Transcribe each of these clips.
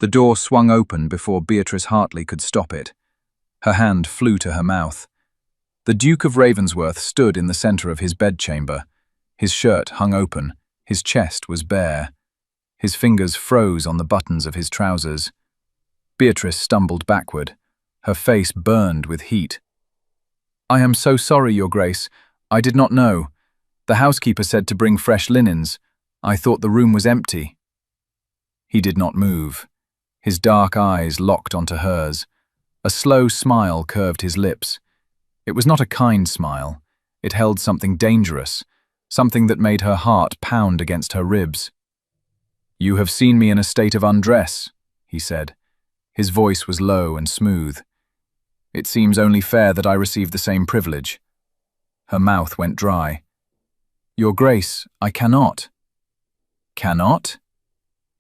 The door swung open before Beatrice Hartley could stop it. Her hand flew to her mouth. The Duke of Ravensworth stood in the centre of his bedchamber. His shirt hung open, his chest was bare. His fingers froze on the buttons of his trousers. Beatrice stumbled backward. Her face burned with heat. "I am so sorry, Your Grace. I did not know. The housekeeper said to bring fresh linens. I thought the room was empty." He did not move. His dark eyes locked onto hers. A slow smile curved his lips. It was not a kind smile. It held something dangerous, something that made her heart pound against her ribs. "You have seen me in a state of undress," he said. His voice was low and smooth. "It seems only fair that I receive the same privilege." Her mouth went dry. "Your Grace, I cannot." "Cannot?"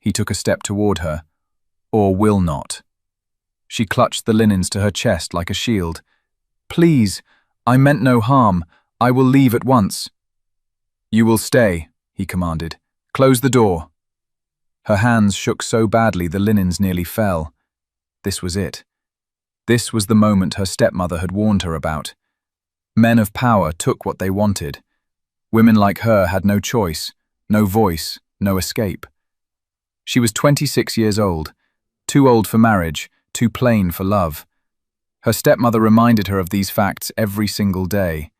He took a step toward her. "Or will not." She clutched the linens to her chest like a shield. "Please, I meant no harm. I will leave at once." "You will stay," he commanded. "Close the door." Her hands shook so badly the linens nearly fell. This was it. This was the moment her stepmother had warned her about. Men of power took what they wanted. Women like her had no choice, no voice, no escape. She was 26 years old, too old for marriage, too plain for love. Her stepmother reminded her of these facts every single day.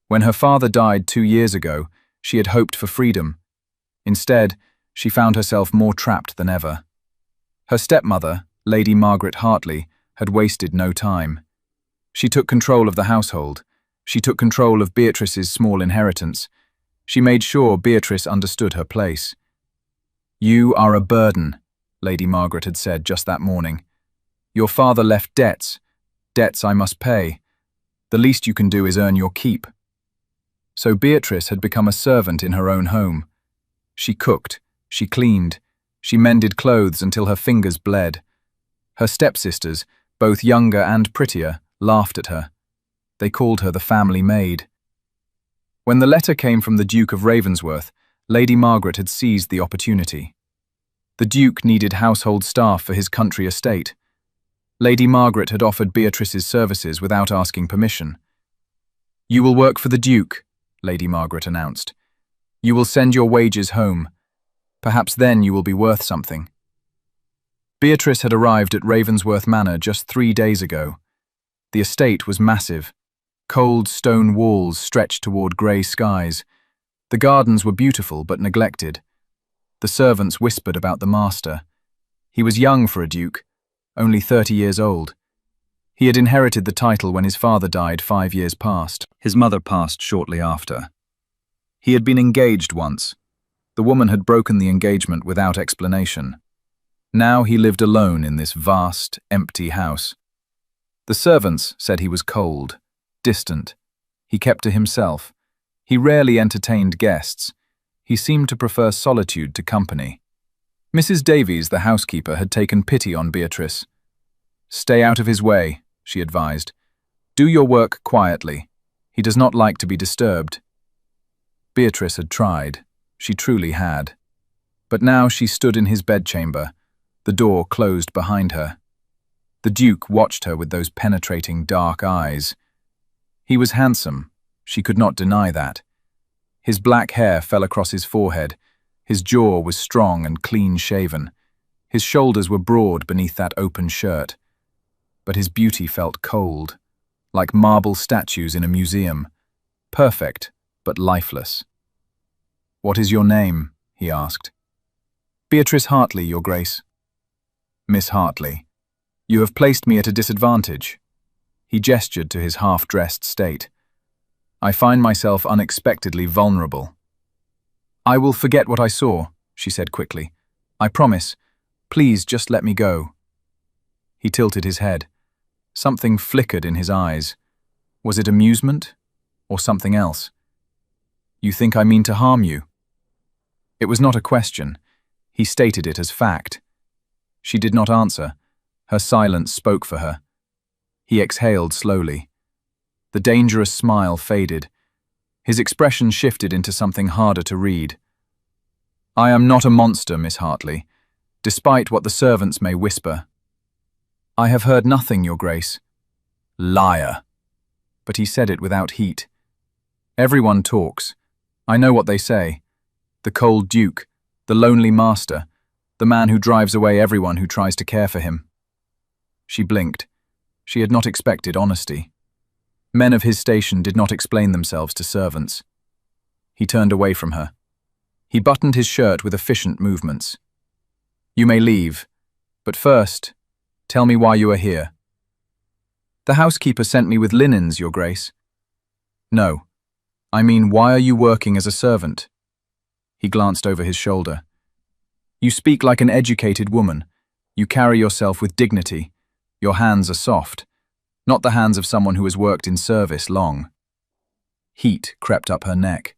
When her father died 2 years ago, she had hoped for freedom. Instead, she found herself more trapped than ever. Her stepmother, Lady Margaret Hartley, had wasted no time. She took control of the household. She took control of Beatrice's small inheritance. She made sure Beatrice understood her place. "You are a burden," Lady Margaret had said just that morning. "Your father left debts. Debts I must pay. The least you can do is earn your keep." So Beatrice had become a servant in her own home. She cooked, she cleaned, she mended clothes until her fingers bled. Her stepsisters, both younger and prettier, laughed at her. They called her the family maid. When the letter came from the Duke of Ravensworth, Lady Margaret had seized the opportunity. The Duke needed household staff for his country estate. Lady Margaret had offered Beatrice's services without asking permission. "You will work for the Duke," Lady Margaret announced. "You will send your wages home. Perhaps then you will be worth something." Beatrice had arrived at Ravensworth Manor just 3 days ago. The estate was massive. Cold stone walls stretched toward grey skies. The gardens were beautiful but neglected. The servants whispered about the master. He was young for a duke, only 30 years old. He had inherited the title when his father died 5 years past. His mother passed shortly after. He had been engaged once. The woman had broken the engagement without explanation. Now he lived alone in this vast, empty house. The servants said he was cold, distant. He kept to himself. He rarely entertained guests. He seemed to prefer solitude to company. Mrs. Davies, the housekeeper, had taken pity on Beatrice. "Stay out of his way," she advised. "Do your work quietly. He does not like to be disturbed." Beatrice had tried. She truly had. But now she stood in his bedchamber, the door closed behind her. The Duke watched her with those penetrating dark eyes. He was handsome. She could not deny that. His black hair fell across his forehead. His jaw was strong and clean-shaven. His shoulders were broad beneath that open shirt. But his beauty felt cold, like marble statues in a museum. Perfect, but lifeless. "What is your name?" he asked. "Beatrice Hartley, Your Grace." "Miss Hartley, you have placed me at a disadvantage." He gestured to his half-dressed state. "I find myself unexpectedly vulnerable." "I will forget what I saw," she said quickly. "I promise. Please just let me go." He tilted his head. Something flickered in his eyes. Was it amusement or something else? "You think I mean to harm you?" It was not a question. He stated it as fact. She did not answer. Her silence spoke for her. He exhaled slowly. The dangerous smile faded. His expression shifted into something harder to read. "I am not a monster, Miss Hartley. despite what the servants may whisper. "I have heard nothing, Your Grace." "Liar." But he said it without heat. "Everyone talks. I know what they say. The cold duke, the lonely master, the man who drives away everyone who tries to care for him." She blinked. She had not expected honesty. Men of his station did not explain themselves to servants. He turned away from her. He buttoned his shirt with efficient movements. "You may leave, but first, tell me why you are here." "The housekeeper sent me with linens, Your Grace." "No. I mean, why are you working as a servant?" He glanced over his shoulder. "You speak like an educated woman. You carry yourself with dignity. Your hands are soft, not the hands of someone who has worked in service long." Heat crept up her neck.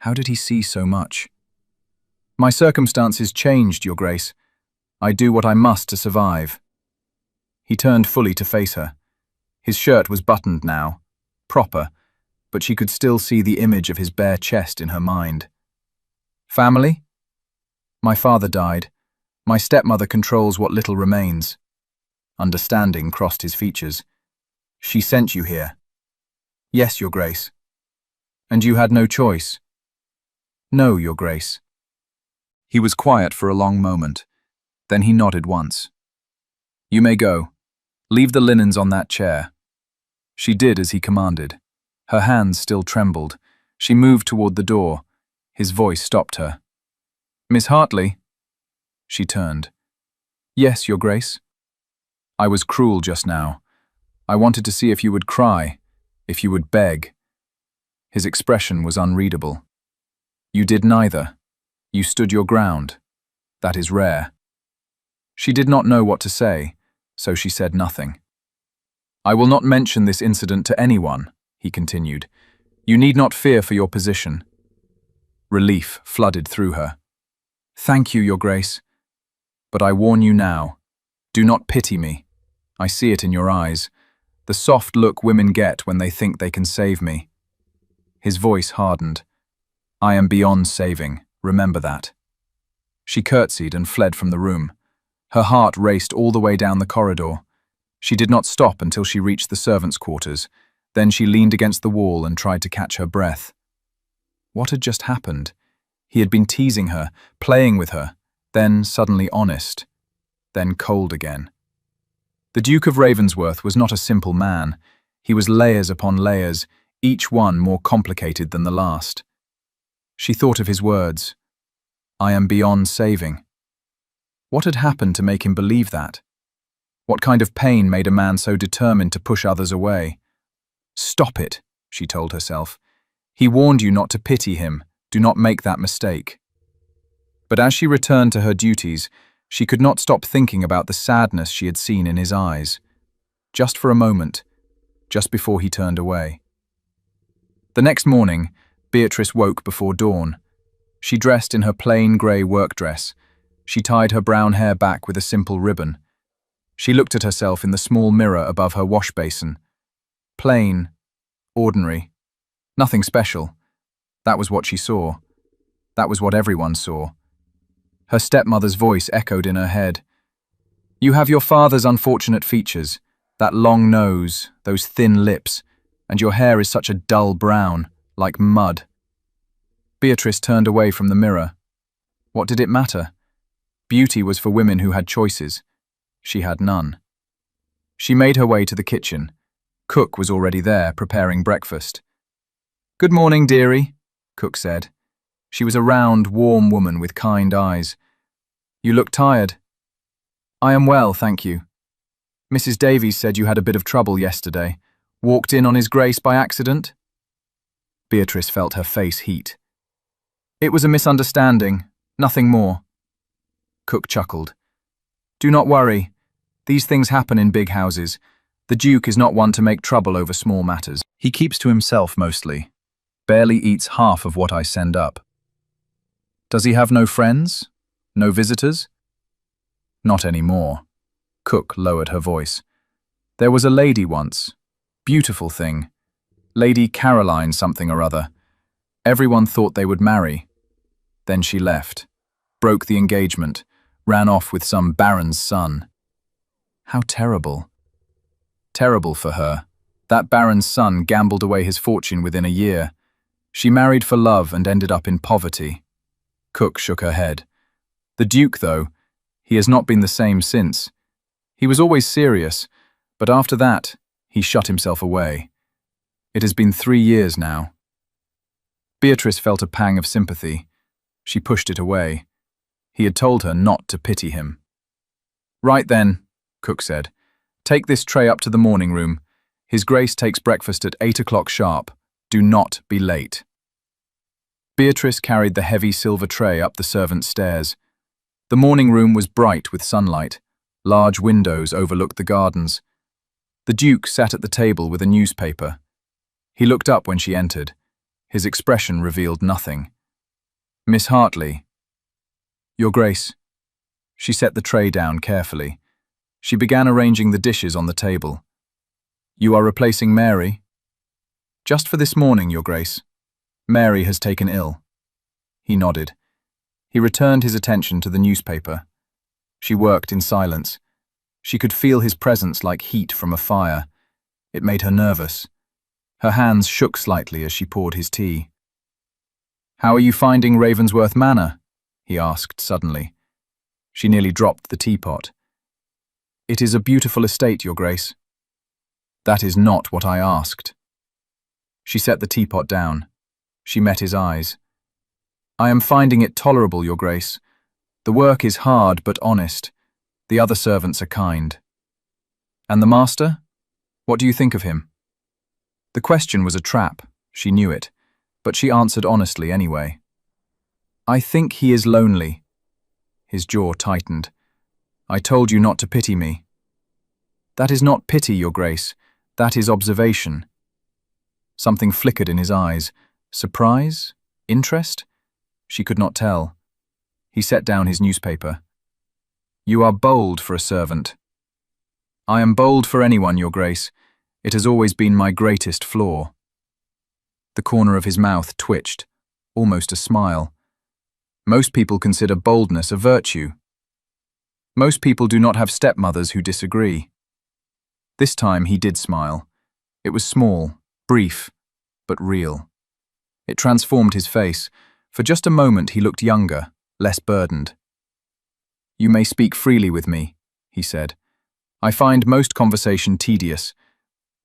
How did he see so much? "My circumstances changed, Your Grace. I do what I must to survive." He turned fully to face her. His shirt was buttoned now, proper, but she could still see the image of his bare chest in her mind. "Family?" "My father died. My stepmother controls what little remains." Understanding crossed his features. "She sent you here?" "Yes, Your Grace." "And you had no choice?" "No, Your Grace." He was quiet for a long moment. Then he nodded once. "You may go. Leave the linens on that chair." She did as he commanded. Her hands still trembled. She moved toward the door. His voice stopped her. "Miss Hartley?" She turned. "Yes, Your Grace." "I was cruel just now. I wanted to see if you would cry, if you would beg." His expression was unreadable. "You did neither. You stood your ground. That is rare." She did not know what to say, so she said nothing. "I will not mention this incident to anyone," he continued. "You need not fear for your position." Relief flooded through her. "Thank you, Your Grace. But I warn you now, do not pity me. I see it in your eyes, the soft look women get when they think they can save me." His voice hardened. "I am beyond saving, remember that." She curtsied and fled from the room. Her heart raced all the way down the corridor. She did not stop until she reached the servants' quarters. Then she leaned against the wall and tried to catch her breath. What had just happened? He had been teasing her, playing with her, then suddenly honest, then cold again. The Duke of Ravensworth was not a simple man. He was layers upon layers, each one more complicated than the last. She thought of his words. "I am beyond saving." What had happened to make him believe that? What kind of pain made a man so determined to push others away? "Stop it," she told herself. "He warned you not to pity him. Do not make that mistake." But as she returned to her duties, she could not stop thinking about the sadness she had seen in his eyes. Just for a moment, just before he turned away. The next morning, Beatrice woke before dawn. She dressed in her plain grey work dress. She tied her brown hair back with a simple ribbon. She looked at herself in the small mirror above her wash basin. Plain, ordinary, nothing special. That was what she saw. That was what everyone saw. Her stepmother's voice echoed in her head. "You have your father's unfortunate features, that long nose, those thin lips, and your hair is such a dull brown, like mud." Beatrice turned away from the mirror. What did it matter? Beauty was for women who had choices. She had none. She made her way to the kitchen. Cook was already there, preparing breakfast. "Good morning, dearie," Cook said. She was a round, warm woman with kind eyes. "You look tired." "I am well, thank you. Mrs. Davies said you had a bit of trouble yesterday. Walked in on His Grace by accident?" Beatrice felt her face heat. "It was a misunderstanding, nothing more." Cook chuckled. "Do not worry. These things happen in big houses. The Duke is not one to make trouble over small matters. He keeps to himself mostly. Barely eats half of what I send up." "Does he have no friends? No visitors?" "Not anymore." Cook lowered her voice. "There was a lady once. Beautiful thing. Lady Caroline something or other. Everyone thought they would marry. Then she left. Broke the engagement. ran off with some baron's son. How terrible. Terrible for her. That baron's son gambled away his fortune within a year. She married for love and ended up in poverty. Cook shook her head. The Duke, though, he has not been the same since. He was always serious, but after that, he shut himself away. It has been 3 years now. Beatrice felt a pang of sympathy. She pushed it away. He had told her not to pity him. "Right then," Cook said. "Take this tray up to the morning room. His Grace takes breakfast at 8 o'clock sharp. Do not be late." Beatrice carried the heavy silver tray up the servants' stairs. The morning room was bright with sunlight. Large windows overlooked the gardens. The Duke sat at the table with a newspaper. He looked up when she entered. His expression revealed nothing. "Miss Hartley." "Your Grace." She set the tray down carefully. She began arranging the dishes on the table. "You are replacing Mary?" "Just for this morning, Your Grace. Mary has taken ill." He nodded. He returned his attention to the newspaper. She worked in silence. She could feel his presence like heat from a fire. It made her nervous. Her hands shook slightly as she poured his tea. "How are you finding Ravensworth Manor?" he asked suddenly. She nearly dropped the teapot. "It is a beautiful estate, Your Grace." "That is not what I asked." She set the teapot down. She met his eyes. "I am finding it tolerable, Your Grace. The work is hard but honest. The other servants are kind." "And the master? What do you think of him?" The question was a trap. She knew it, but she answered honestly anyway. "I think he is lonely." His jaw tightened. "I told you not to pity me." "That is not pity, Your Grace. That is observation." Something flickered in his eyes. Surprise? Interest? She could not tell. He set down his newspaper. "You are bold for a servant." "I am bold for anyone, Your Grace. It has always been my greatest flaw." The corner of his mouth twitched, almost a smile. "Most people consider boldness a virtue. Most people do not have stepmothers who disagree." This time he did smile. It was small, brief, but real. It transformed his face. For just a moment he looked younger, less burdened. "You may speak freely with me," he said. "I find most conversation tedious,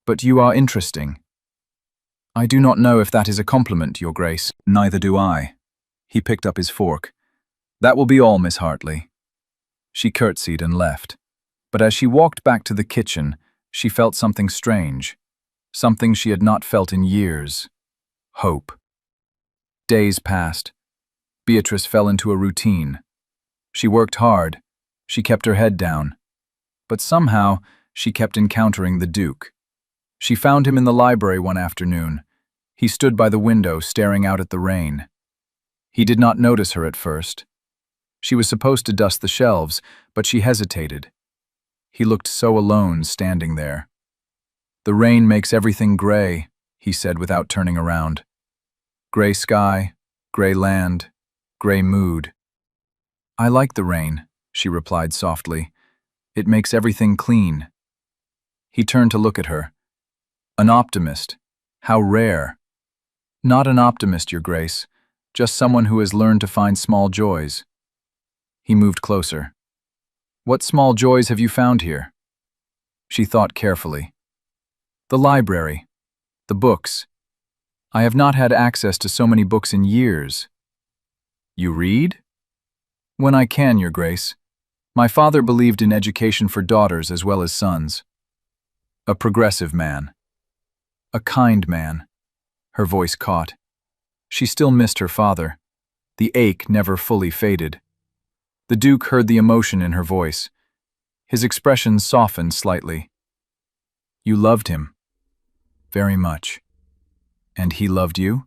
but you are interesting." "I do not know if that is a compliment, Your Grace." "Neither do I." He picked up his fork. "That will be all, Miss Hartley." She curtsied and left. But as she walked back to the kitchen, she felt something strange. Something she had not felt in years. Hope. Days passed. Beatrice fell into a routine. She worked hard. She kept her head down. But somehow, she kept encountering the Duke. She found him in the library one afternoon. He stood by the window, staring out at the rain. He did not notice her at first. She was supposed to dust the shelves, but she hesitated. He looked so alone, standing there. "The rain makes everything gray," he said without turning around. "Gray sky, gray land, gray mood." "I like the rain," she replied softly. "It makes everything clean." He turned to look at her. "An optimist. How rare." "Not an optimist, Your Grace. Just someone who has learned to find small joys." He moved closer. "What small joys have you found here?" She thought carefully. "The library. The books. I have not had access to so many books in years." "You read?" "When I can, Your Grace. My father believed in education for daughters as well as sons." "A progressive man." "A kind man." Her voice caught. She still missed her father. The ache never fully faded. The Duke heard the emotion in her voice. His expression softened slightly. "You loved him?" "Very much." "And he loved you?"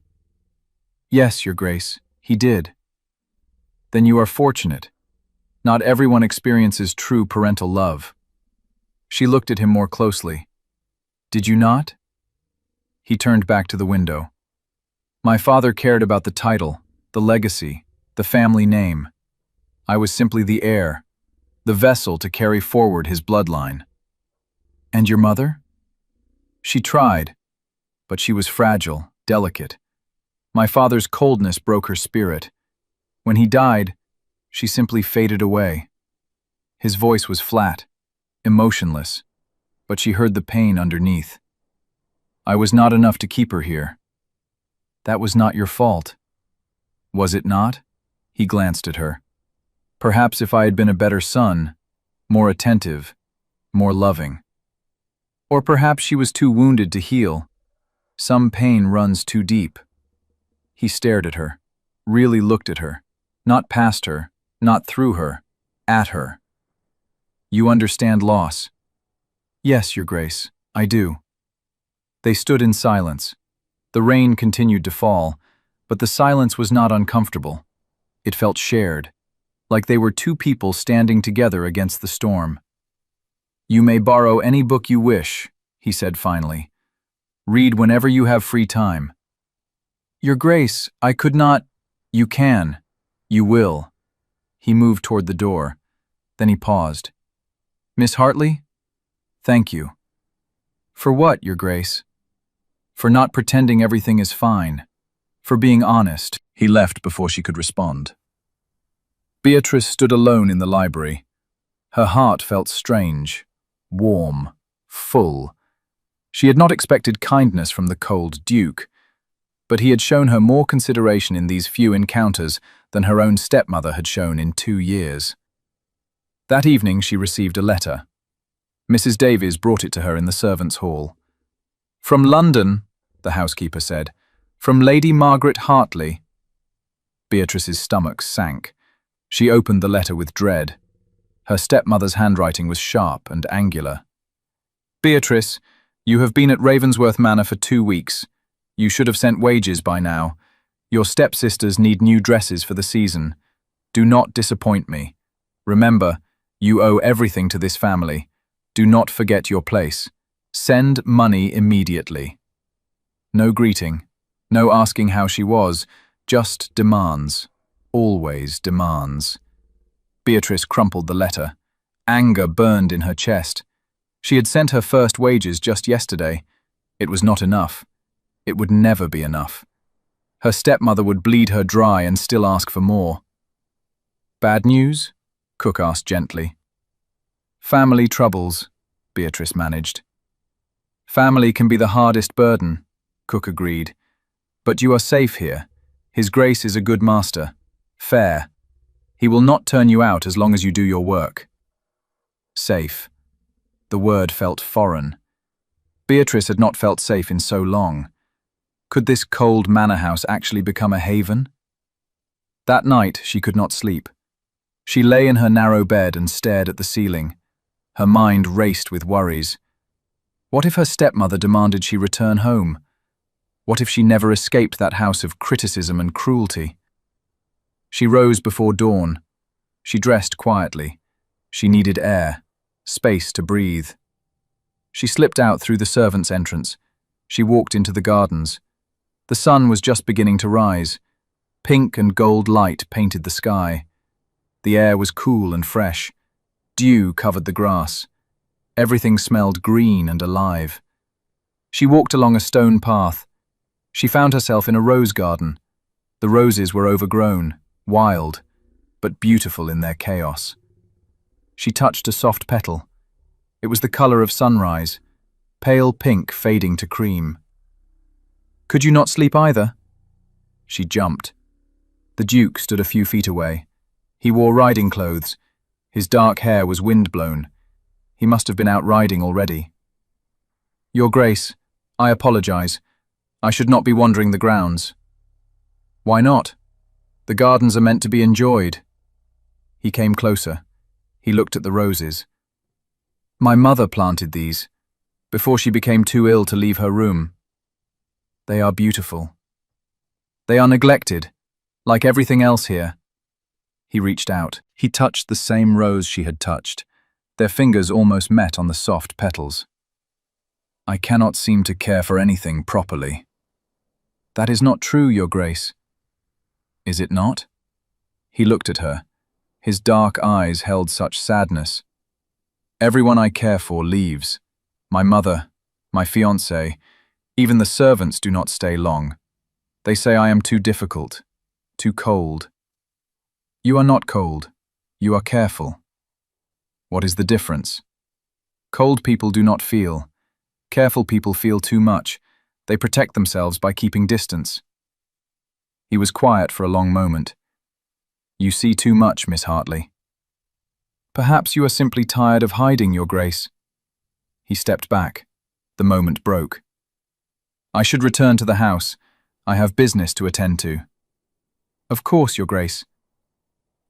"Yes, Your Grace, he did." "Then you are fortunate. Not everyone experiences true parental love." She looked at him more closely. "Did you not?" He turned back to the window. "My father cared about the title, the legacy, the family name. I was simply the heir, the vessel to carry forward his bloodline. And your mother? She tried, but she was fragile, delicate. My father's coldness broke her spirit. When he died, she simply faded away. His voice was flat, emotionless, but she heard the pain underneath. I was not enough to keep her here. That was not your fault. Was it not? He glanced at her. Perhaps if I had been a better son, more attentive, more loving. Or perhaps she was too wounded to heal. Some pain runs too deep. He stared at her, really looked at her, not past her, not through her, at her. You understand loss? Yes, Your Grace, I do. They stood in silence. The rain continued to fall, but the silence was not uncomfortable. It felt shared, like they were two people standing together against the storm. You may borrow any book you wish, he said finally. Read whenever you have free time. Your Grace, I could not. You can. You will. He moved toward the door. Then he paused. Miss Hartley? Thank you. For what, Your Grace? For not pretending everything is fine. For being honest. He left before she could respond. Beatrice stood alone in the library. Her heart felt strange, warm, full. She had not expected kindness from the cold Duke, but he had shown her more consideration in these few encounters than her own stepmother had shown in 2 years. That evening she received a letter. Mrs. Davies brought it to her in the servants' hall. From London, the housekeeper said. From Lady Margaret Hartley. Beatrice's stomach sank. She opened the letter with dread. Her stepmother's handwriting was sharp and angular. Beatrice, you have been at Ravensworth Manor for 2 weeks. You should have sent wages by now. Your stepsisters need new dresses for the season. Do not disappoint me. Remember, you owe everything to this family. Do not forget your place. Send money immediately. No greeting, no asking how she was, just demands. Always demands. Beatrice crumpled the letter. Anger burned in her chest. She had sent her first wages just yesterday. It was not enough. It would never be enough. Her stepmother would bleed her dry and still ask for more. Bad news? Cook asked gently. Family troubles, Beatrice managed. Family can be the hardest burden, Cook agreed. But you are safe here. His Grace is a good master. Fair. He will not turn you out as long as you do your work. Safe. The word felt foreign. Beatrice had not felt safe in so long. Could this cold manor house actually become a haven? That night she could not sleep. She lay in her narrow bed and stared at the ceiling. Her mind raced with worries. What if her stepmother demanded she return home? What if she never escaped that house of criticism and cruelty? She rose before dawn. She dressed quietly. She needed air, space to breathe. She slipped out through the servants' entrance. She walked into the gardens. The sun was just beginning to rise. Pink and gold light painted the sky. The air was cool and fresh. Dew covered the grass. Everything smelled green and alive. She walked along a stone path. She found herself in a rose garden. The roses were overgrown, wild, but beautiful in their chaos. She touched a soft petal. It was the color of sunrise, pale pink fading to cream. Could you not sleep either? She jumped. The Duke stood a few feet away. He wore riding clothes. His dark hair was windblown. He must have been out riding already. Your Grace, I apologize. I should not be wandering the grounds. Why not? The gardens are meant to be enjoyed. He came closer. He looked at the roses. My mother planted these, before she became too ill to leave her room. They are beautiful. They are neglected, like everything else here. He reached out. He touched the same rose she had touched. Their fingers almost met on the soft petals. I cannot seem to care for anything properly. That is not true, Your Grace. Is it not? He looked at her. His dark eyes held such sadness. Everyone I care for leaves. My mother, my fiancé, even the servants do not stay long. They say I am too difficult, too cold. You are not cold. You are careful. What is the difference? Cold people do not feel. Careful people feel too much. They protect themselves by keeping distance. He was quiet for a long moment. You see too much, Miss Hartley. Perhaps you are simply tired of hiding, Your Grace. He stepped back. The moment broke. I should return to the house. I have business to attend to. Of course, Your Grace.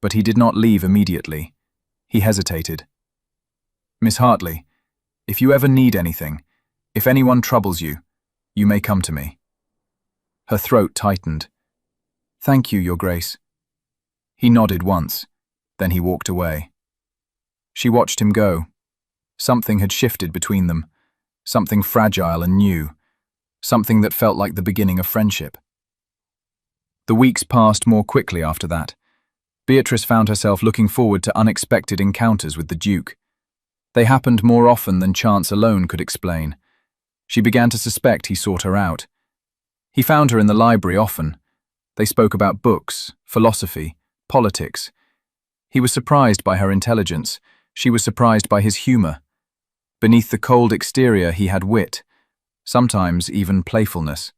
But he did not leave immediately. He hesitated. Miss Hartley, if you ever need anything, if anyone troubles you, you may come to me. Her throat tightened. Thank you, Your Grace. He nodded once, then he walked away. She watched him go. Something had shifted between them, something fragile and new, something that felt like the beginning of friendship. The weeks passed more quickly after that. Beatrice found herself looking forward to unexpected encounters with the Duke. They happened more often than chance alone could explain. She began to suspect he sought her out. He found her in the library often. They spoke about books, philosophy, politics. He was surprised by her intelligence. She was surprised by his humor. Beneath the cold exterior he had wit, sometimes even playfulness.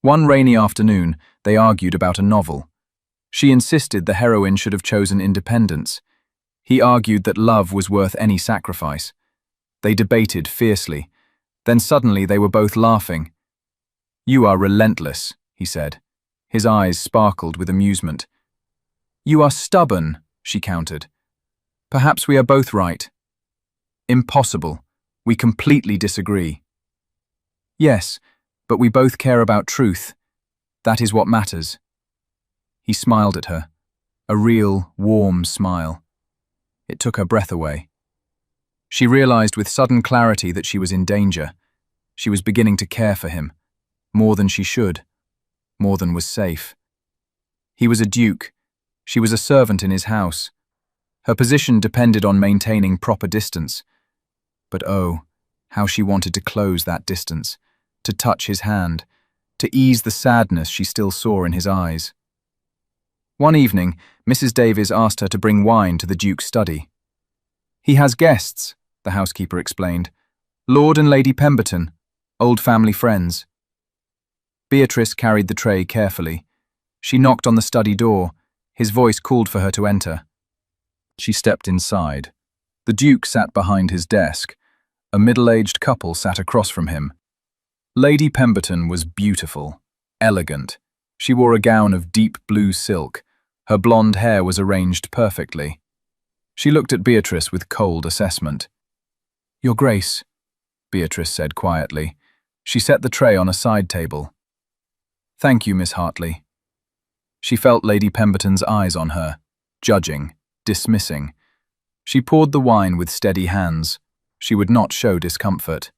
One rainy afternoon, they argued about a novel. She insisted the heroine should have chosen independence. He argued that love was worth any sacrifice. They debated fiercely. Then suddenly they were both laughing. You are relentless, he said. His eyes sparkled with amusement. You are stubborn, she countered. Perhaps we are both right. Impossible. We completely disagree. Yes, but we both care about truth. That is what matters. He smiled at her, a real, warm smile. It took her breath away. She realized with sudden clarity that she was in danger. She was beginning to care for him, more than she should, more than was safe. He was a duke. She was a servant in his house. Her position depended on maintaining proper distance. But oh, how she wanted to close that distance, to touch his hand, to ease the sadness she still saw in his eyes. One evening, Mrs. Davies asked her to bring wine to the Duke's study. He has guests, the housekeeper explained. Lord and Lady Pemberton, old family friends. Beatrice carried the tray carefully. She knocked on the study door. His voice called for her to enter. She stepped inside. The Duke sat behind his desk. A middle-aged couple sat across from him. Lady Pemberton was beautiful, elegant. She wore a gown of deep blue silk. Her blonde hair was arranged perfectly. She looked at Beatrice with cold assessment. Your Grace, Beatrice said quietly. She set the tray on a side table. Thank you, Miss Hartley. She felt Lady Pemberton's eyes on her, judging, dismissing. She poured the wine with steady hands. She would not show discomfort.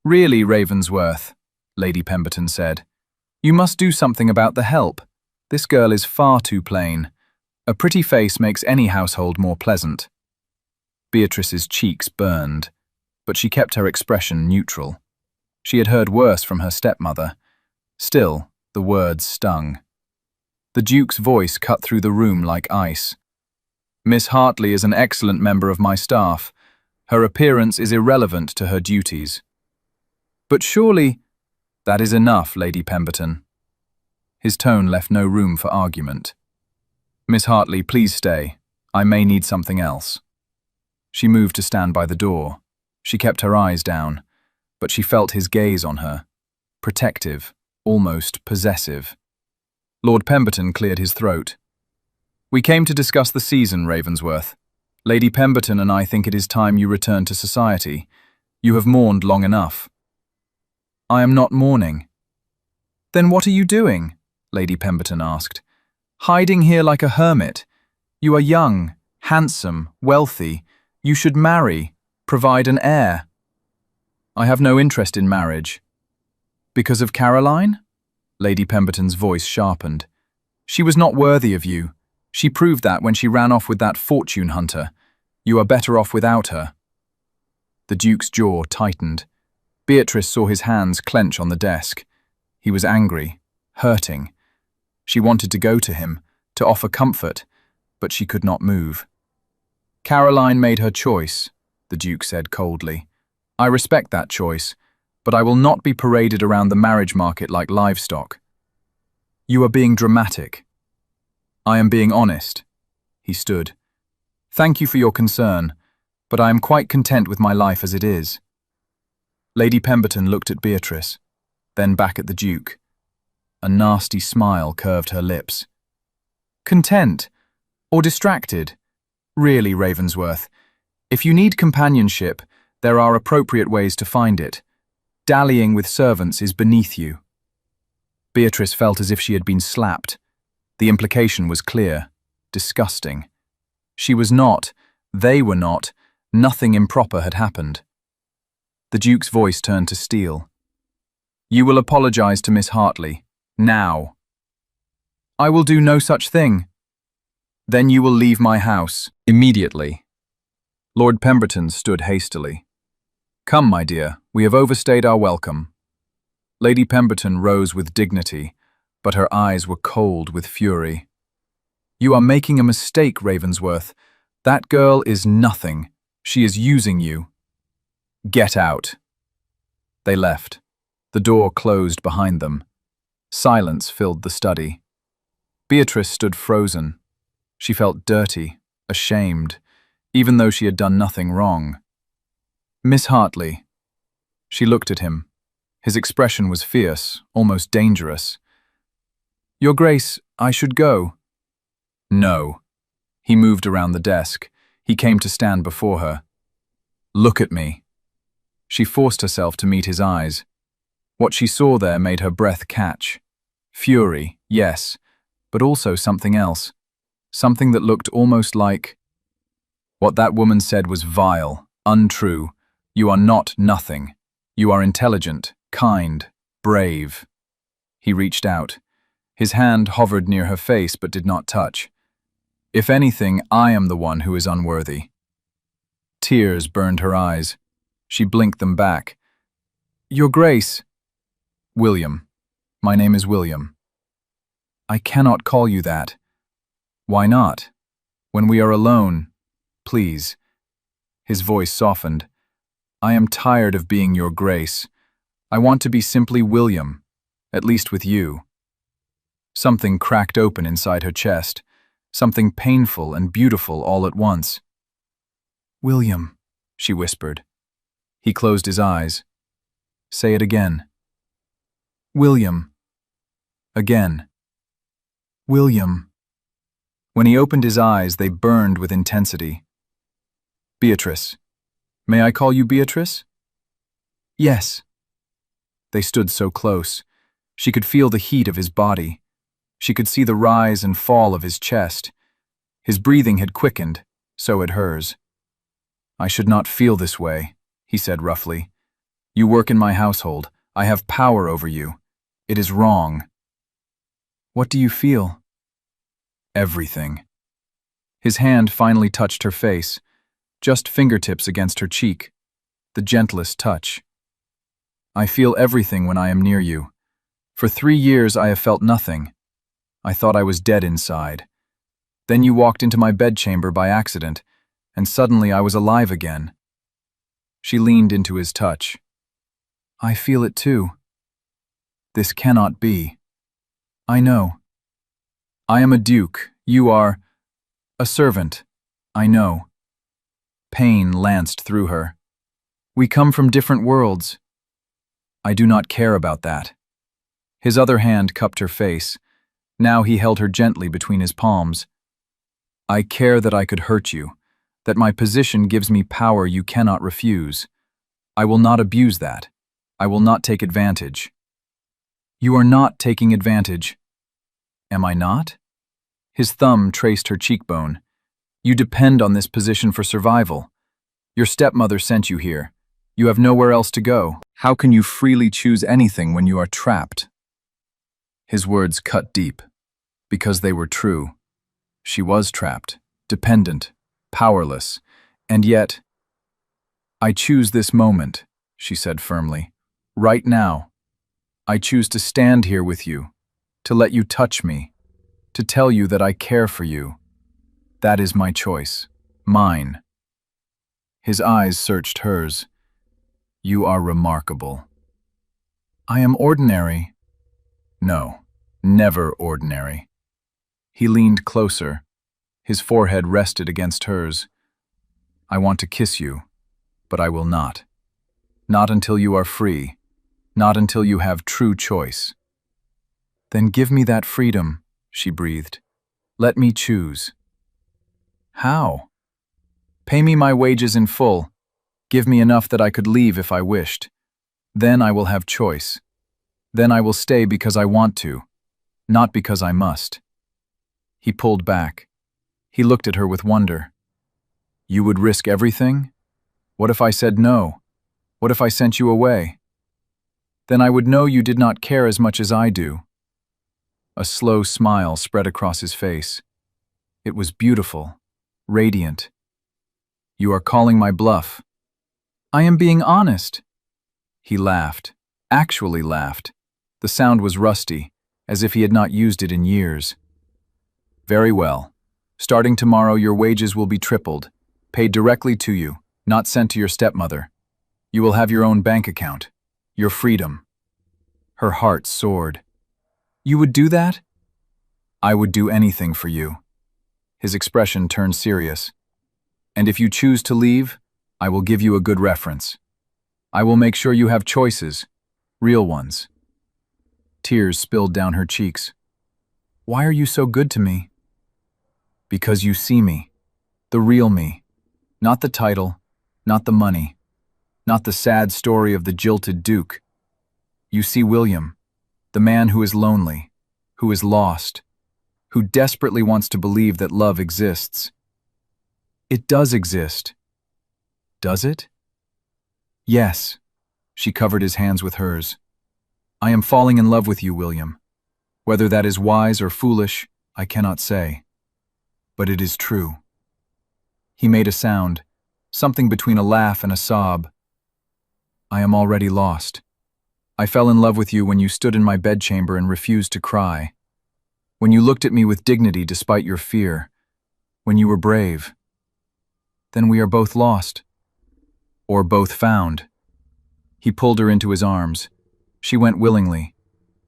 Really, Ravensworth, Lady Pemberton said. You must do something about the help. This girl is far too plain. A pretty face makes any household more pleasant. Beatrice's cheeks burned, but she kept her expression neutral. She had heard worse from her stepmother. Still, the words stung. The Duke's voice cut through the room like ice. Miss Hartley is an excellent member of my staff. Her appearance is irrelevant to her duties. But surely, that is enough, Lady Pemberton. His tone left no room for argument. Miss Hartley, please stay. I may need something else. She moved to stand by the door. She kept her eyes down, but she felt his gaze on her. Protective, almost possessive. Lord Pemberton cleared his throat. We came to discuss the season, Ravensworth. Lady Pemberton and I think it is time you returned to society. You have mourned long enough. I am not mourning. Then what are you doing? Lady Pemberton asked. Hiding here like a hermit. You are young, handsome, wealthy. You should marry, provide an heir. I have no interest in marriage. Because of Caroline? Lady Pemberton's voice sharpened. She was not worthy of you. She proved that when she ran off with that fortune hunter. You are better off without her." The Duke's jaw tightened. Beatrice saw his hands clench on the desk. He was angry, hurting. She wanted to go to him, to offer comfort, but she could not move. "Caroline made her choice," the Duke said coldly. "I respect that choice, but I will not be paraded around the marriage market like livestock." "You are being dramatic." "I am being honest." He stood. "Thank you for your concern, but I am quite content with my life as it is." Lady Pemberton looked at Beatrice, then back at the Duke. A nasty smile curved her lips. "Content? Or distracted? Really, Ravensworth, if you need companionship, there are appropriate ways to find it. Dallying with servants is beneath you." Beatrice felt as if she had been slapped. The implication was clear, disgusting. She was not, they were not, nothing improper had happened. The Duke's voice turned to steel. "You will apologize to Miss Hartley, now." "I will do no such thing." "Then you will leave my house, immediately." Lord Pemberton stood hastily. "Come, my dear, we have overstayed our welcome." Lady Pemberton rose with dignity, but her eyes were cold with fury. "You are making a mistake, Ravensworth. That girl is nothing. She is using you." "Get out." They left. The door closed behind them. Silence filled the study. Beatrice stood frozen. She felt dirty, ashamed, even though she had done nothing wrong. "Miss Hartley." She looked at him. His expression was fierce, almost dangerous. "Your Grace, I should go." "No." He moved around the desk. He came to stand before her. "Look at me." She forced herself to meet his eyes. What she saw there made her breath catch. Fury, yes, but also something else. Something that looked almost like... What that woman said was vile, untrue. You are not nothing. You are intelligent, kind, brave. He reached out. His hand hovered near her face but did not touch. "If anything, I am the one who is unworthy." Tears burned her eyes. She blinked them back. "Your Grace." "William. My name is William." "I cannot call you that." "Why not? When we are alone, please." His voice softened. "I am tired of being your Grace. I want to be simply William, at least with you." Something cracked open inside her chest, something painful and beautiful all at once. "William," she whispered. He closed his eyes. "Say it again." "William." Again. "William." When he opened his eyes, they burned with intensity. "Beatrice. May I call you Beatrice?" "Yes." They stood so close. She could feel the heat of his body. She could see the rise and fall of his chest. His breathing had quickened, so had hers. "I should not feel this way," he said roughly. "You work in my household. I have power over you. It is wrong." "What do you feel?" "Everything." His hand finally touched her face, just fingertips against her cheek, the gentlest touch. "I feel everything when I am near you. For 3 years I have felt nothing. I thought I was dead inside. Then you walked into my bedchamber by accident, and suddenly I was alive again." She leaned into his touch. "I feel it too." "This cannot be." "I know." "I am a duke. You are a servant. I know." Pain lanced through her. "We come from different worlds." "I do not care about that." His other hand cupped her face. Now he held her gently between his palms. "I care that I could hurt you, that my position gives me power you cannot refuse. I will not abuse that. I will not take advantage." "You are not taking advantage." "Am I not?" His thumb traced her cheekbone. "You depend on this position for survival. Your stepmother sent you here. You have nowhere else to go. How can you freely choose anything when you are trapped?" His words cut deep, because they were true. She was trapped, dependent, powerless, and yet, "I choose this moment," she said firmly. "Right now. I choose to stand here with you, to let you touch me, to tell you that I care for you. That is my choice. Mine." His eyes searched hers. "You are remarkable." "I am ordinary." "No, never ordinary." He leaned closer. His forehead rested against hers. "I want to kiss you, but I will not. Not until you are free. Not until you have true choice." "Then give me that freedom," she breathed. "Let me choose." "How?" "Pay me my wages in full. Give me enough that I could leave if I wished. Then I will have choice. Then I will stay because I want to, not because I must." He pulled back. He looked at her with wonder. "You would risk everything? What if I said no? What if I sent you away?" "Then I would know you did not care as much as I do." A slow smile spread across his face. It was beautiful, radiant. "You are calling my bluff." "I am being honest." He laughed, actually laughed. The sound was rusty, as if he had not used it in years. "Very well. Starting tomorrow, your wages will be tripled, paid directly to you, not sent to your stepmother. You will have your own bank account. Your freedom." Her heart soared. "You would do that?" "I would do anything for you." His expression turned serious. "And if you choose to leave, I will give you a good reference. I will make sure you have choices, real ones." Tears spilled down her cheeks. "Why are you so good to me?" "Because you see me, the real me. Not the title, not the money, not the sad story of the jilted duke. You see William, the man who is lonely, who is lost, who desperately wants to believe that love exists. It does exist. Does it?" "Yes." She covered his hands with hers. "I am falling in love with you, William. Whether that is wise or foolish, I cannot say. But it is true." He made a sound, something between a laugh and a sob. "I am already lost. I fell in love with you when you stood in my bedchamber and refused to cry. When you looked at me with dignity despite your fear. When you were brave. Then we are both lost. Or both found." He pulled her into his arms. She went willingly.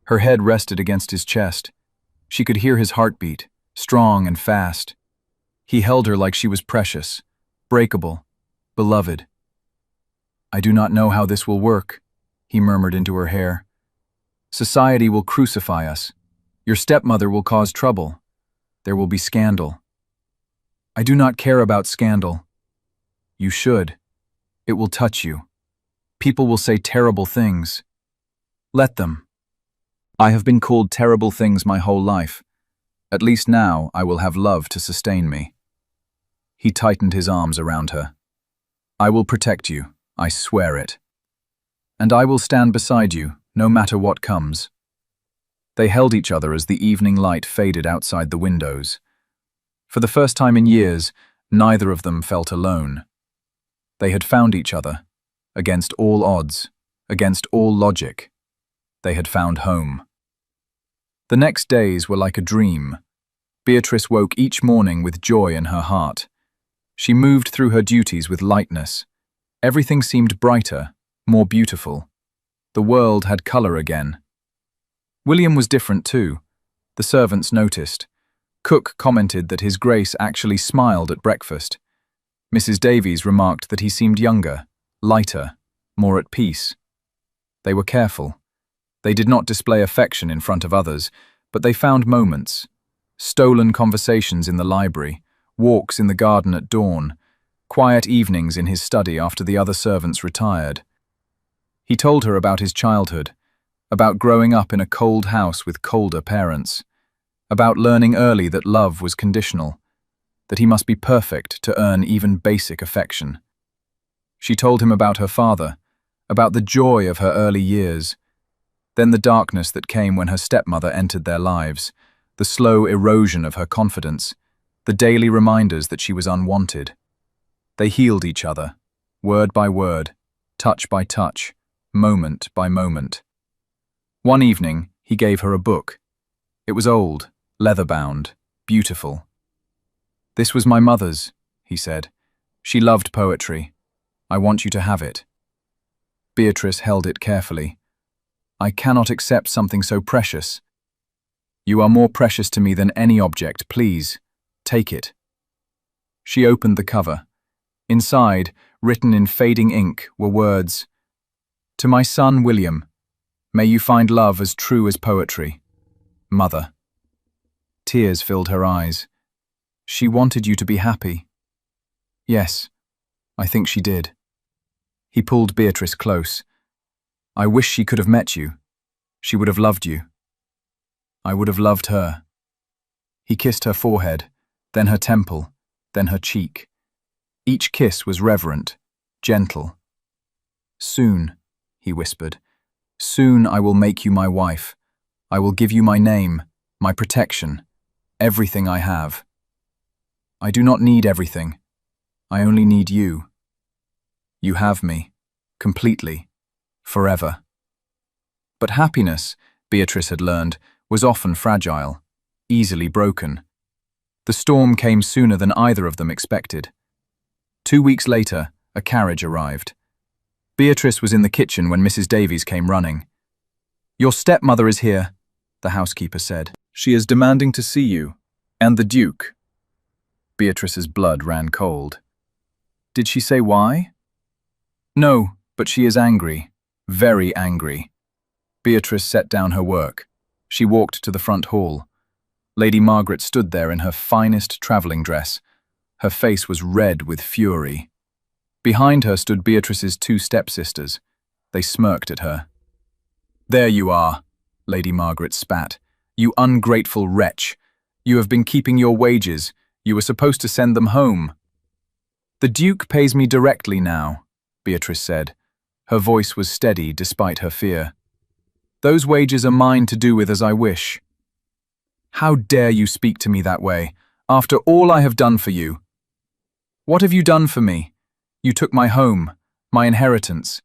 Her head rested against his chest. She could hear his heartbeat, strong and fast. He held her like she was precious, breakable, beloved. "I do not know how this will work," he murmured into her hair. "Society will crucify us. Your stepmother will cause trouble. There will be scandal." "I do not care about scandal." "You should. It will touch you. People will say terrible things. Let them. I have been called terrible things my whole life. At least now I will have love to sustain me." He tightened his arms around her. "I will protect you, I swear it. And I will stand beside you, no matter what comes." They held each other as the evening light faded outside the windows. For the first time in years, neither of them felt alone. They had found each other, against all odds, against all logic. They had found home. The next days were like a dream. Beatrice woke each morning with joy in her heart. She moved through her duties with lightness. Everything seemed brighter, more beautiful. The world had color again. William was different too. The servants noticed. Cook commented that His Grace actually smiled at breakfast. Mrs. Davies remarked that he seemed younger, lighter, more at peace. They were careful. They did not display affection in front of others, but they found moments. Stolen conversations in the library, walks in the garden at dawn, quiet evenings in his study after the other servants retired. He told her about his childhood, about growing up in a cold house with colder parents, about learning early that love was conditional, that he must be perfect to earn even basic affection. She told him about her father, about the joy of her early years, then the darkness that came when her stepmother entered their lives, the slow erosion of her confidence, the daily reminders that she was unwanted. They healed each other, word by word, touch by touch, moment by moment. One evening, he gave her a book. It was old, leather-bound, beautiful. "This was my mother's," he said. "She loved poetry. I want you to have it." Beatrice held it carefully. "I cannot accept something so precious." "You are more precious to me than any object. Please, take it." She opened the cover. Inside, written in fading ink, were words, "To my son William, may you find love as true as poetry. Mother." Tears filled her eyes. "She wanted you to be happy." "Yes, I think she did." He pulled Beatrice close. "I wish she could have met you. She would have loved you. I would have loved her." He kissed her forehead, then her temple, then her cheek. Each kiss was reverent, gentle. "Soon," he whispered, "soon I will make you my wife. I will give you my name, my protection, everything I have. I do not need everything. I only need you. You have me, completely, forever." But happiness, Beatrice had learned, was often fragile, easily broken. The storm came sooner than either of them expected. 2 weeks later, a carriage arrived. Beatrice was in the kitchen when Mrs. Davies came running. "Your stepmother is here," the housekeeper said. "She is demanding to see you, and the Duke." Beatrice's blood ran cold. "Did she say why?" "No, but she is angry, very angry." Beatrice set down her work. She walked to the front hall. Lady Margaret stood there in her finest travelling dress. Her face was red with fury. Behind her stood Beatrice's 2 stepsisters. They smirked at her. "There you are," Lady Margaret spat. "You ungrateful wretch. You have been keeping your wages. You were supposed to send them home." "The Duke pays me directly now," Beatrice said. Her voice was steady despite her fear. "Those wages are mine to do with as I wish." "How dare you speak to me that way, after all I have done for you?" "What have you done for me? You took my home, my inheritance.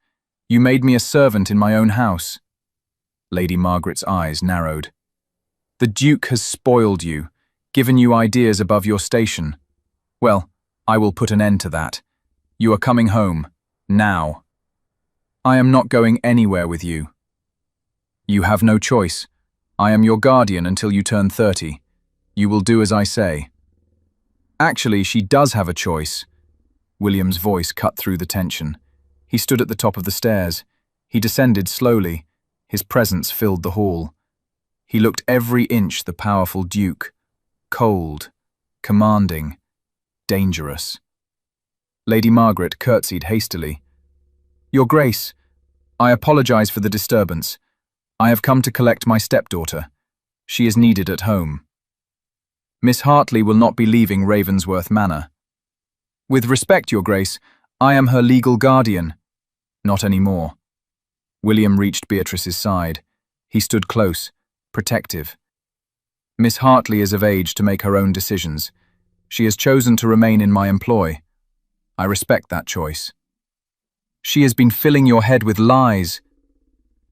You made me a servant in my own house." Lady Margaret's eyes narrowed. "The Duke has spoiled you, given you ideas above your station. Well, I will put an end to that. You are coming home, now." "I am not going anywhere with you." "You have no choice. I am your guardian until you turn 30. You will do as I say." "Actually, she does have a choice." William's voice cut through the tension. He stood at the top of the stairs. He descended slowly. His presence filled the hall. He looked every inch the powerful Duke. Cold, commanding, dangerous. Lady Margaret curtsied hastily. "Your Grace, I apologize for the disturbance. I have come to collect my stepdaughter. She is needed at home. Miss Hartley will not be leaving Ravensworth Manor." "With respect, Your Grace, I am her legal guardian." "Not any more." William reached Beatrice's side. He stood close, protective. "Miss Hartley is of age to make her own decisions. She has chosen to remain in my employ. I respect that choice." "She has been filling your head with lies."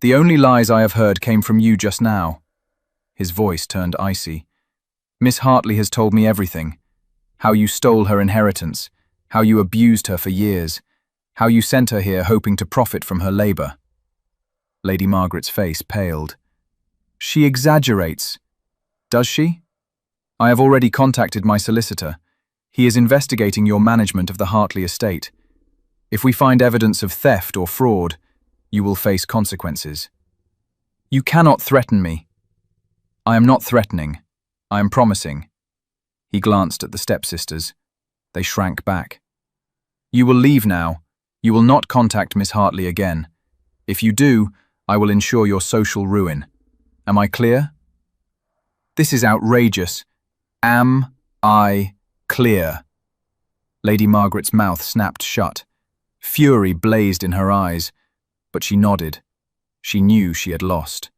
"The only lies I have heard came from you just now." His voice turned icy. "Miss Hartley has told me everything. How you stole her inheritance, how you abused her for years, how you sent her here hoping to profit from her labor." Lady Margaret's face paled. "She exaggerates." "Does she?" "I have already contacted my solicitor. He is investigating your management of the Hartley estate. If we find evidence of theft or fraud, you will face consequences." "You cannot threaten me." "I am not threatening. I am promising." He glanced at the stepsisters. They shrank back. "You will leave now. You will not contact Miss Hartley again. If you do, I will ensure your social ruin. Am I clear?" "This is outrageous. Am I clear?" Lady Margaret's mouth snapped shut. Fury blazed in her eyes, but she nodded. She knew she had lost.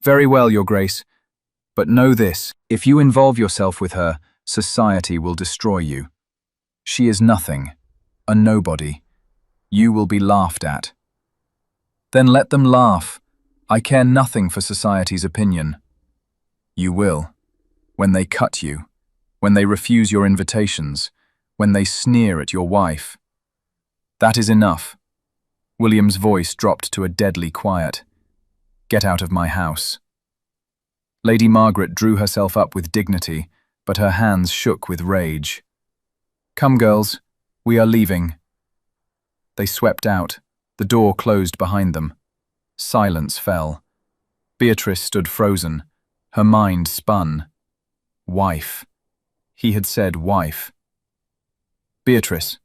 "Very well, Your Grace. But know this, if you involve yourself with her, Society will destroy you. She is nothing, a nobody. You will be laughed at. Then let them laugh. I care nothing for society's opinion. You will. When they cut you, when they refuse your invitations, when they sneer at your wife. That is enough. William's voice dropped to a deadly quiet. Get out of my house. Lady Margaret drew herself up with dignity, but her hands shook with rage. Come, girls, we are leaving. They swept out. The door closed behind them. Silence fell. Beatrice stood frozen. Her mind spun. Wife. He had said wife. Beatrice.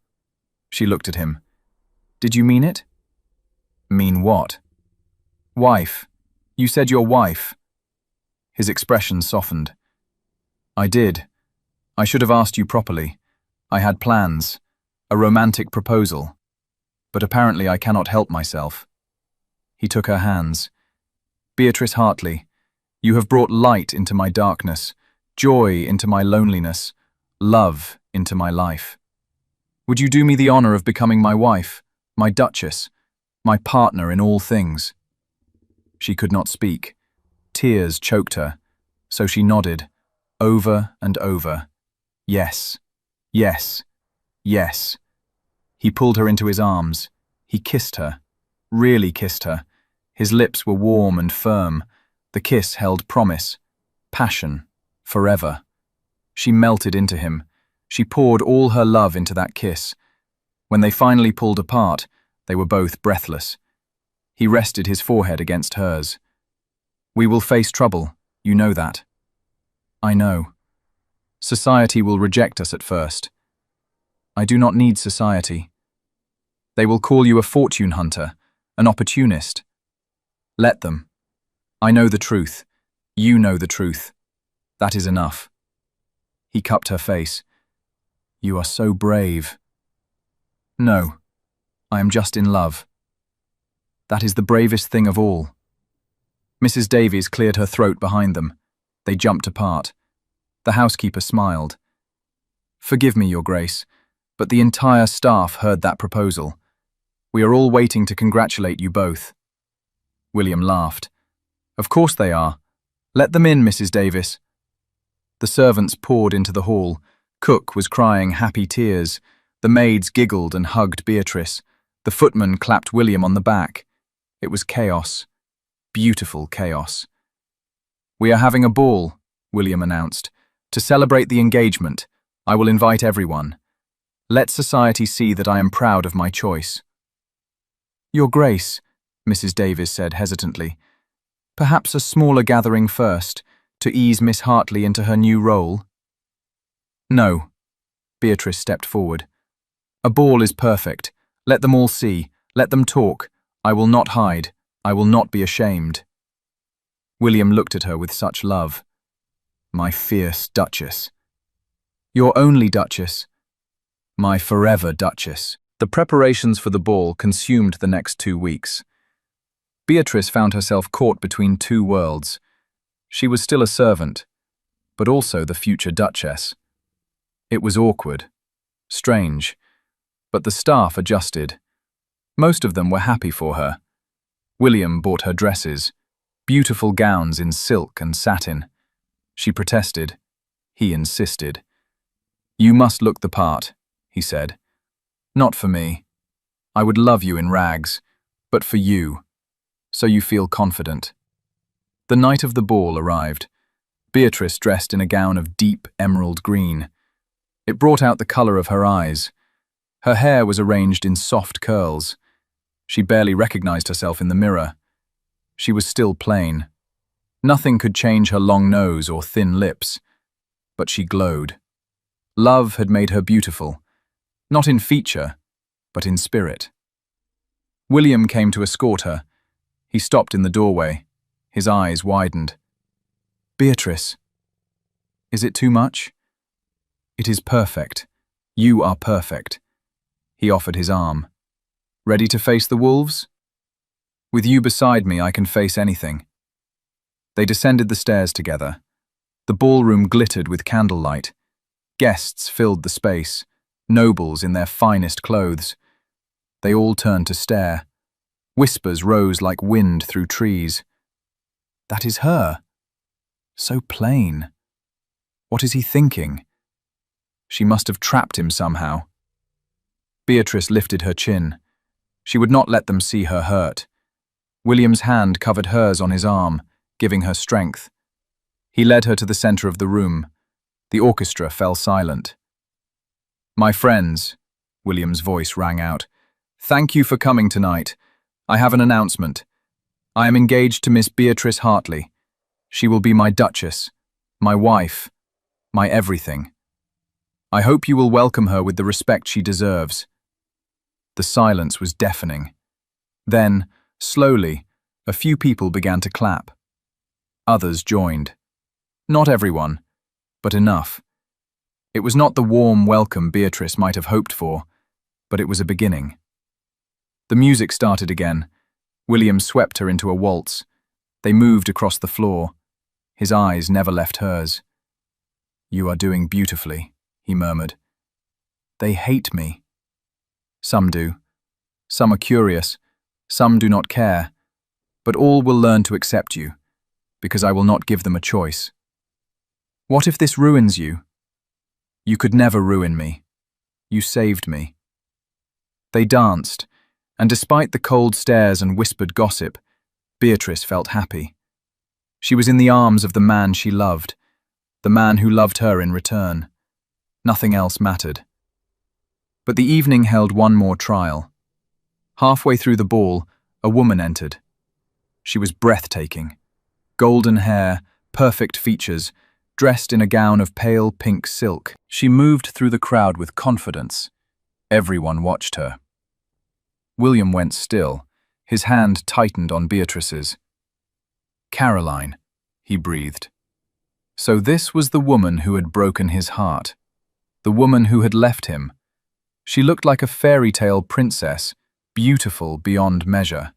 She looked at him. Did you mean it? Mean what? Wife. You said your wife. His expression softened. I did. I should have asked you properly. I had plans. A romantic proposal. But apparently I cannot help myself. He took her hands. Beatrice Hartley, you have brought light into my darkness, joy into my loneliness, love into my life. Would you do me the honor of becoming my wife, my duchess, my partner in all things? She could not speak. Tears choked her, so she nodded, over and over. Yes, yes, yes. He pulled her into his arms. He kissed her, really kissed her. His lips were warm and firm. The kiss held promise, passion, forever. She melted into him. She poured all her love into that kiss. When they finally pulled apart, they were both breathless. He rested his forehead against hers. We will face trouble, you know that. I know. Society will reject us at first. I do not need society. They will call you a fortune hunter, an opportunist. Let them. I know the truth. You know the truth. That is enough. He cupped her face. You are so brave. No, I am just in love. That is the bravest thing of all. Mrs. Davies cleared her throat behind them. They jumped apart. The housekeeper smiled. Forgive me, Your Grace, but the entire staff heard that proposal. We are all waiting to congratulate you both. William laughed. Of course they are. Let them in, Mrs. Davis. The servants poured into the hall. Cook was crying happy tears. The maids giggled and hugged Beatrice. The footman clapped William on the back. It was chaos. Beautiful chaos. We are having a ball, William announced. To celebrate the engagement, I will invite everyone. Let society see that I am proud of my choice. Your Grace, Mrs. Davies said hesitantly, perhaps a smaller gathering first, to ease Miss Hartley into her new role? No. Beatrice stepped forward. A ball is perfect. Let them all see. Let them talk. I will not hide. I will not be ashamed. William looked at her with such love. My fierce Duchess. Your only Duchess. My forever Duchess. The preparations for the ball consumed the next 2 weeks. Beatrice found herself caught between two worlds. She was still a servant, but also the future Duchess. It was awkward, strange, but the staff adjusted. Most of them were happy for her. William bought her dresses, beautiful gowns in silk and satin. She protested. He insisted. You must look the part, he said. Not for me. I would love you in rags, but for you, so you feel confident. The night of the ball arrived. Beatrice dressed in a gown of deep emerald green. It brought out the colour of her eyes. Her hair was arranged in soft curls. She barely recognized herself in the mirror. She was still plain. Nothing could change her long nose or thin lips, but she glowed. Love had made her beautiful. Not in feature, but in spirit. William came to escort her. He stopped in the doorway. His eyes widened. Beatrice, is it too much? It is perfect. You are perfect. He offered his arm. Ready to face the wolves? With you beside me, I can face anything. They descended the stairs together. The ballroom glittered with candlelight. Guests filled the space, nobles in their finest clothes. They all turned to stare. Whispers rose like wind through trees. That is her. So plain. What is he thinking? She must have trapped him somehow. Beatrice lifted her chin. She would not let them see her hurt. William's hand covered hers on his arm, giving her strength. He led her to the center of the room. The orchestra fell silent. "My friends," William's voice rang out, "thank you for coming tonight. I have an announcement. I am engaged to Miss Beatrice Hartley. She will be my Duchess, my wife, my everything. I hope you will welcome her with the respect she deserves." The silence was deafening. Then, slowly, a few people began to clap. Others joined. Not everyone, but enough. It was not the warm welcome Beatrice might have hoped for, but it was a beginning. The music started again. William swept her into a waltz. They moved across the floor. His eyes never left hers. "You are doing beautifully," he murmured. "They hate me." "Some do. Some are curious. Some do not care. But all will learn to accept you, because I will not give them a choice." "What if this ruins you?" "You could never ruin me. You saved me." They danced, and despite the cold stares and whispered gossip, Beatrice felt happy. She was in the arms of the man she loved, the man who loved her in return. Nothing else mattered. But the evening held one more trial. Halfway through the ball, a woman entered. She was breathtaking. Golden hair, perfect features, dressed in a gown of pale pink silk. She moved through the crowd with confidence. Everyone watched her. William went still, his hand tightened on Beatrice's. "Caroline," he breathed. So this was the woman who had broken his heart, the woman who had left him. She looked like a fairy tale princess, beautiful beyond measure.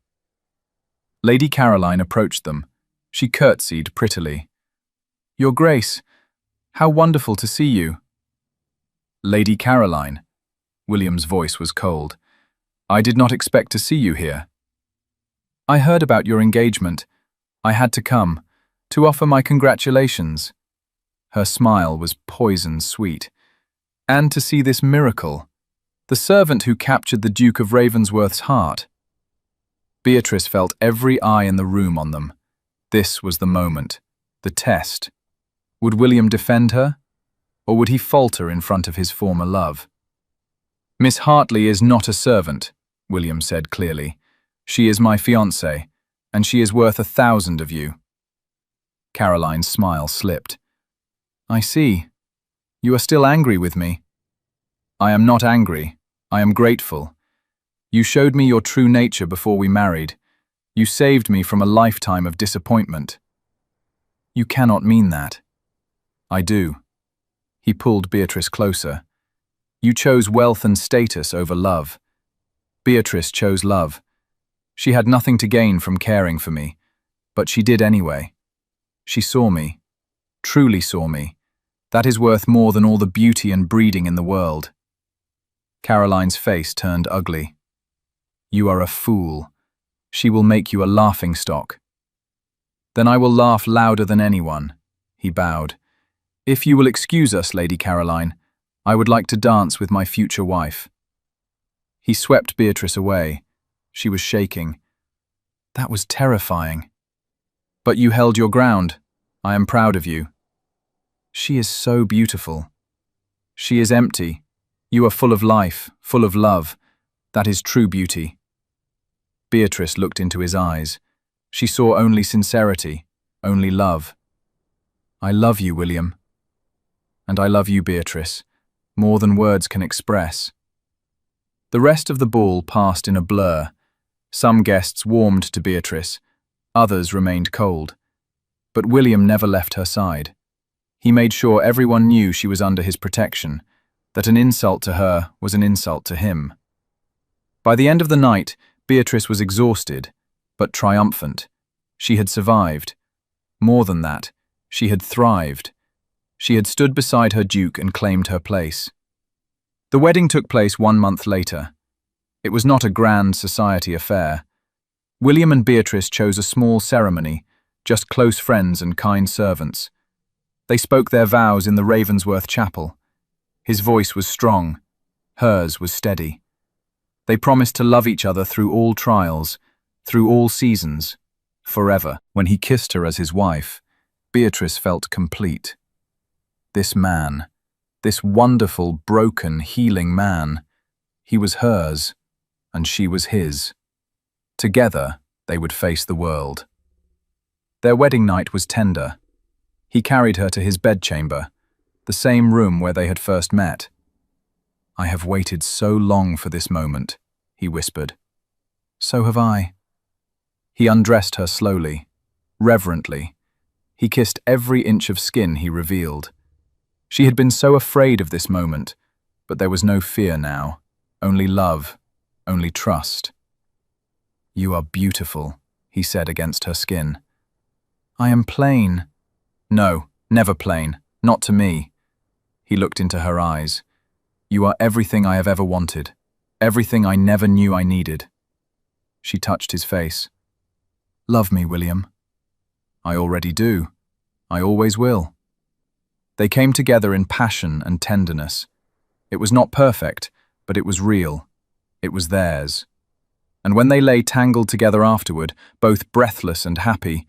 Lady Caroline approached them. She curtsied prettily. "Your Grace, how wonderful to see you." "Lady Caroline," William's voice was cold, "I did not expect to see you here." "I heard about your engagement. I had to come, to offer my congratulations." Her smile was poison sweet. "And to see this miracle, the servant who captured the Duke of Ravensworth's heart." Beatrice felt every eye in the room on them. This was the moment, the test. Would William defend her, or would he falter in front of his former love? "Miss Hartley is not a servant," William said clearly. "She is my fiancée, and she is worth 1,000 of you." Caroline's smile slipped. "I see. You are still angry with me." "I am not angry. I am grateful. You showed me your true nature before we married. You saved me from a lifetime of disappointment." "You cannot mean that." "I do." He pulled Beatrice closer. "You chose wealth and status over love. Beatrice chose love. She had nothing to gain from caring for me, but she did anyway. She saw me, truly saw me. That is worth more than all the beauty and breeding in the world." Caroline's face turned ugly. "You are a fool. She will make you a laughingstock." "Then I will laugh louder than anyone," he bowed. "If you will excuse us, Lady Caroline, I would like to dance with my future wife." He swept Beatrice away. She was shaking. "That was terrifying." "But you held your ground. I am proud of you." "She is so beautiful." "She is empty. You are full of life, full of love. That is true beauty." Beatrice looked into his eyes. She saw only sincerity, only love. "I love you, William. And I love you, Beatrice, more than words can express." The rest of the ball passed in a blur. Some guests warmed to Beatrice, others remained cold. But William never left her side. He made sure everyone knew she was under his protection, that an insult to her was an insult to him. By the end of the night, Beatrice was exhausted, but triumphant. She had survived. More than that, she had thrived. She had stood beside her duke and claimed her place. The wedding took place 1 month later. It was not a grand society affair. William and Beatrice chose a small ceremony, just close friends and kind servants. They spoke their vows in the Ravensworth chapel. His voice was strong, hers was steady. They promised to love each other through all trials, through all seasons, forever. When he kissed her as his wife, Beatrice felt complete. This man, this wonderful, broken, healing man, he was hers, and she was his. Together, they would face the world. Their wedding night was tender. He carried her to his bedchamber, the same room where they had first met. "I have waited so long for this moment," he whispered. "So have I." He undressed her slowly, reverently. He kissed every inch of skin he revealed. She had been so afraid of this moment, but there was no fear now, only love, only trust. "You are beautiful," he said against her skin. "I am plain." "No, never plain, not to me." He looked into her eyes. "You are everything I have ever wanted, everything I never knew I needed." She touched his face. "Love me, William." "I already do. I always will." They came together in passion and tenderness. It was not perfect, but it was real. It was theirs. And when they lay tangled together afterward, both breathless and happy,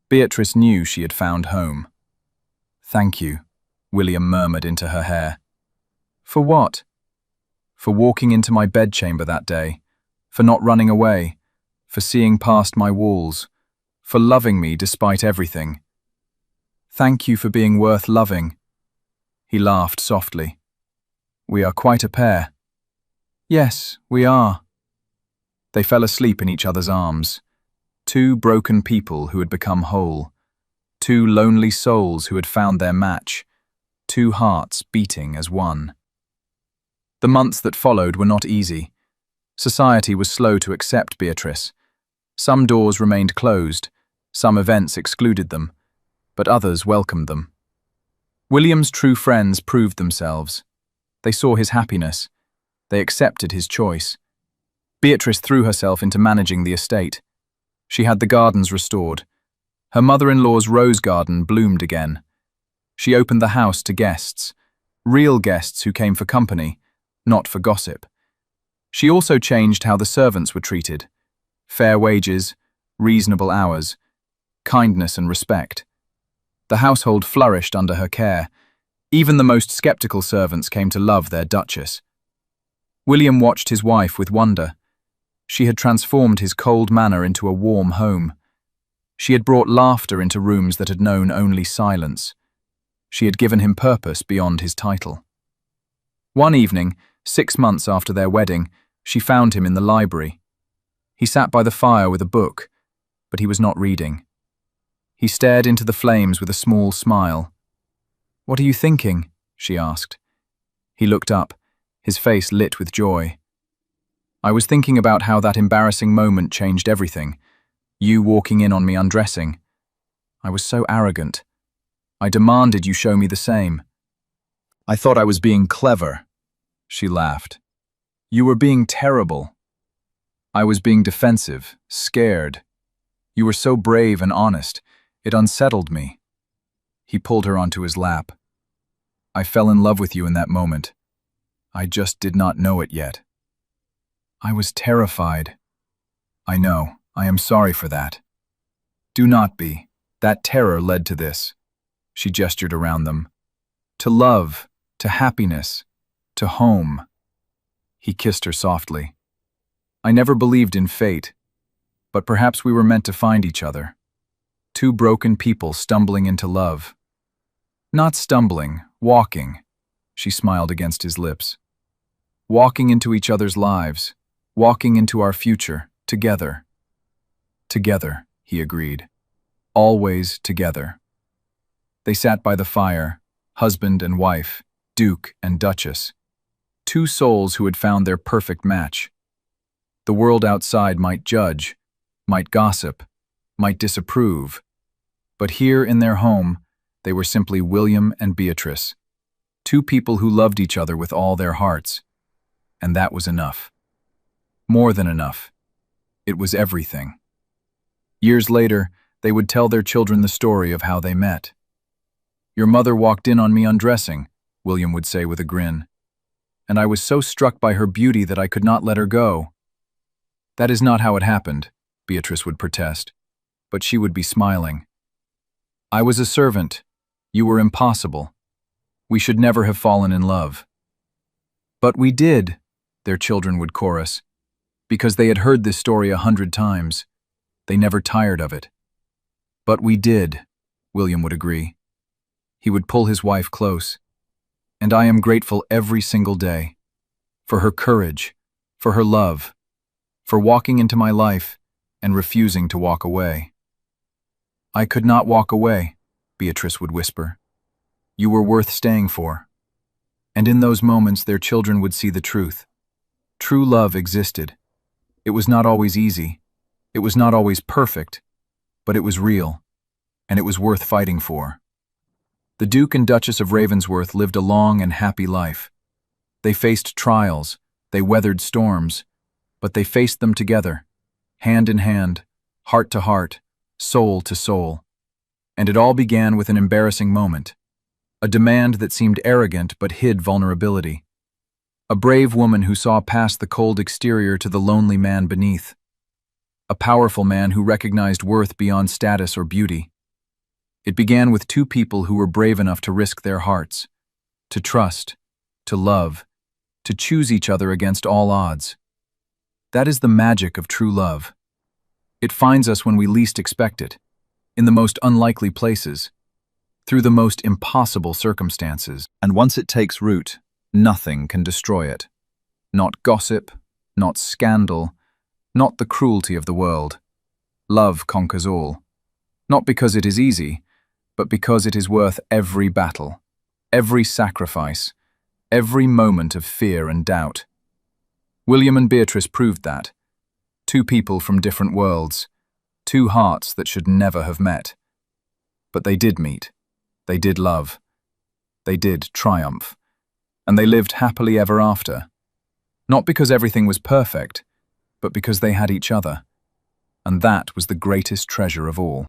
Beatrice knew she had found home. "Thank you," William murmured into her hair. "For what?" "For walking into my bedchamber that day, for not running away, for seeing past my walls, for loving me despite everything. Thank you for being worth loving." He laughed softly. "We are quite a pair." "Yes, we are." They fell asleep in each other's arms. Two broken people who had become whole. Two lonely souls who had found their match. Two hearts beating as one. The months that followed were not easy. Society was slow to accept Beatrice. Some doors remained closed, some events excluded them, but others welcomed them. William's true friends proved themselves. They saw his happiness. They accepted his choice. Beatrice threw herself into managing the estate. She had the gardens restored. Her mother-in-law's rose garden bloomed again. She opened the house to guests, real guests who came for company, not for gossip. She also changed how the servants were treated. Fair wages, reasonable hours, kindness and respect. The household flourished under her care. Even the most skeptical servants came to love their duchess. William watched his wife with wonder. She had transformed his cold manor into a warm home. She had brought laughter into rooms that had known only silence. She had given him purpose beyond his title. One evening, 6 months after their wedding, she found him in the library. He sat by the fire with a book, but he was not reading. He stared into the flames with a small smile. "What are you thinking?" she asked. He looked up, his face lit with joy. "I was thinking about how that embarrassing moment changed everything. You walking in on me undressing. I was so arrogant. I demanded you show me the same. I thought I was being clever." She laughed. "You were being terrible." "I was being defensive, scared. You were so brave and honest. It unsettled me." He pulled her onto his lap. "I fell in love with you in that moment. I just did not know it yet. I was terrified." "I know. I am sorry for that." "Do not be. That terror led to this." She gestured around them. "To love, to happiness, to home." He kissed her softly. "I never believed in fate, but perhaps we were meant to find each other. Two broken people stumbling into love." "Not stumbling, walking," she smiled against his lips. "Walking into each other's lives, walking into our future, together." "Together," he agreed. "Always together." They sat by the fire, husband and wife, duke and duchess. Two souls who had found their perfect match. The world outside might judge, might gossip, might disapprove, but here in their home, They were simply William and Beatrice, two people who loved each other with all their hearts. And that was enough. More than enough. It was everything. Years later, they would tell their children the story of how they met. "Your mother walked in on me undressing," William would say with a grin. "And I was so struck by her beauty that I could not let her go." "That is not how it happened," Beatrice would protest, but she would be smiling. "I was a servant. You were impossible. We should never have fallen in love." "But we did," their children would chorus, because they had heard this story 100 times. They never tired of it. "But we did," William would agree. He would pull his wife close. "And I am grateful every single day. For her courage, for her love, for walking into my life and refusing to walk away." "I could not walk away," Beatrice would whisper. "You were worth staying for." And in those moments their children would see the truth. True love existed. It was not always easy. It was not always perfect. But it was real. And it was worth fighting for. The Duke and Duchess of Ravensworth lived a long and happy life. They faced trials. They weathered storms. But they faced them together, hand in hand, heart to heart, soul to soul. And it all began with an embarrassing moment. A demand that seemed arrogant but hid vulnerability. A brave woman who saw past the cold exterior to the lonely man beneath. A powerful man who recognized worth beyond status or beauty. It began with two people who were brave enough to risk their hearts, to trust, to love, to choose each other against all odds. That is the magic of true love. It finds us when we least expect it, in the most unlikely places, through the most impossible circumstances. And once it takes root, nothing can destroy it. Not gossip, not scandal, not the cruelty of the world. Love conquers all. Not because it is easy, but because it is worth every battle, every sacrifice, every moment of fear and doubt. William and Beatrice proved that. Two people from different worlds, two hearts that should never have met. But they did meet. They did love. They did triumph. And they lived happily ever after. Not because everything was perfect, but because they had each other. And that was the greatest treasure of all.